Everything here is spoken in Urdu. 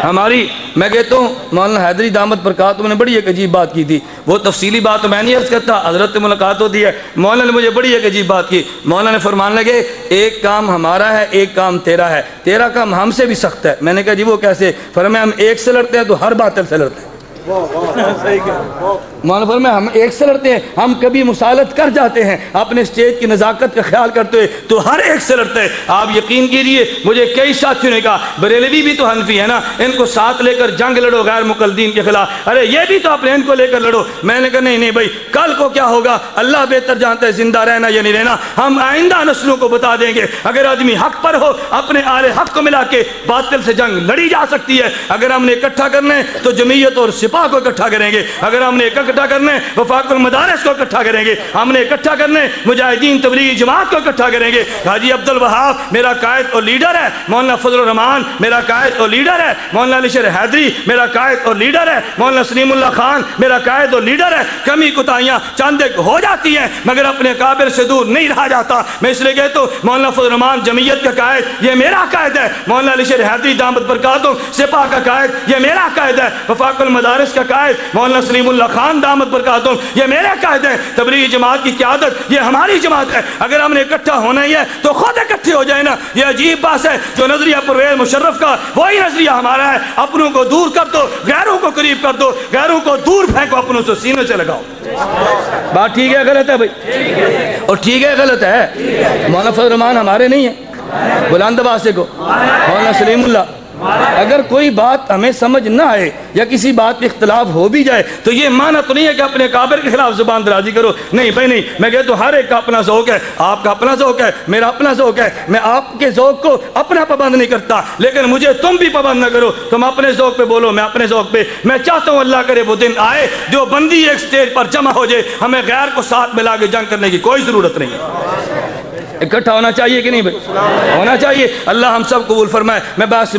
ہماری میں کہتا ہوں مولانا حیدری دامت برکاتہم نے بڑی ایک عجیب بات کی تھی. وہ تفصیلی بات تو میں نہیں عرض کرتا, حضرت سے ملاقات ہوتی ہے. مولانا نے مجھے بڑی ایک عجیب بات کی. مولانا نے فرمان لگے ایک کام ہمارا ہے ایک کام تیرا ہے, تیرا کام ہم سے بھی سخت ہے. میں نے کہا جی وہ کیسے؟ فرمایا ہم ایک سے لڑتے ہیں تو ہر باطل سے لڑتے ہیں. مولانا فرمایا ہم ایک سے لڑتے ہیں, ہم کبھی مسالت کر جاتے ہیں اپنے اسٹیج کی نزاکت کا خیال کرتے ہوئے, تو ہر ایک سے لڑتے ہیں. آپ یقین کیجئے مجھے کئی ساتھیوں نے کہا بریلوی بھی تو حنفی ہے نا, ان کو ساتھ لے کر جنگ لڑو غیر مقلدین کے خلاف, ارے یہ بھی تو اپنے ان کو لے کر لڑو. میں نے کہا نہیں بھائی, کل کو کیا ہوگا اللہ بہتر جانتا ہے, زندہ رہنا یا نہیں رہنا ہم آئندہ نسلوں کو بتا دیں گے. اگر آدمی حق پر ہو اپنے اہل حق کو ملا کے باطل سے جنگ لڑی جا سکتی ہے. اگر ہم نے اکٹھا کرنا ہے تو جمعیت اور سپاہ کو اکٹھا کریں گے, اگر ہم نے اکٹھا کرنا ہے وفاق المدارس کو اکٹھا کریں گے, ہم نے اکٹھا کرنا ہے مجاہدین تبلیغی جماعت کو اکٹھا کریں گے. حاجی عبد الوہاب میرا قائد اور لیڈر ہے, مولانا فضل الرحمان میرا قائد اور لیڈر ہے, مولانا علی شیر حیدری میرا قائد اور لیڈر ہے, مولانا سلیم اللہ خان میرا قائد اور لیڈر ہے. کمی کوتاہیاں چند ایک ہو جاتی ہیں مگر اپنے کابر سے دور نہیں رہا جاتا. میں اس لیے کہتا ہوں مولانا فضل الرحمان جمعیت کا قائد یہ میرا قائد ہے, مولانا علی شیر حیدری دامت برکاتہم سپاہ کا قائد یہ میرا قائد ہے, وفاق المدارس کا قائد مولانا سلیم اللہ خان دامت برکاتہم یہ میرے قائد ہیں, تبلیغی جماعت کی قیادت یہ ہماری جماعت ہے. اگر ہم نے اکٹھا ہونا ہی ہے تو خود اکٹھے ہو جائیں نا. یہ عجیب بات ہے جو نظریہ پرویز مشرف کا وہی نظریہ ہمارا ہے, اپنوں کو دور کر دو غیروں کو قریب کر دو, غیروں کو دور پھینکو اپنوں سے سینے سے لگاؤ. بات ٹھیک ہے غلط ہے بھائی؟ اور ٹھیک ہے غلط ہے. مولانا فضل الرحمان ہمارے نہیں ہیں, بلند آواز سے کو مولانا سلیم اللہ. اگر کوئی بات ہمیں سمجھ نہ آئے یا کسی بات پہ اختلاف ہو بھی جائے تو یہ معنی تو نہیں ہے کہ اپنے کابر کے خلاف زبان درازی کرو. نہیں بھائی نہیں, میں کہتا ہوں ہر ایک کا اپنا ذوق ہے, آپ کا اپنا ذوق ہے, میرا اپنا ذوق ہے. میں آپ کے ذوق کو اپنا پابند نہیں کرتا, لیکن مجھے تم بھی پابند نہ کرو. تم اپنے ذوق پہ بولو, میں اپنے ذوق پہ. میں چاہتا ہوں اللہ کرے وہ دن آئے جو بندی ایک سٹیج پر جمع ہو جائے, ہمیں غیر کو ساتھ ملا کے جنگ کرنے کی کوئی ضرورت نہیں ہے. اکٹھا ہونا چاہیے کہ نہیں بھائی؟ ہونا چاہیے. اللہ ہم سب قبول فرمائے. میں بات سے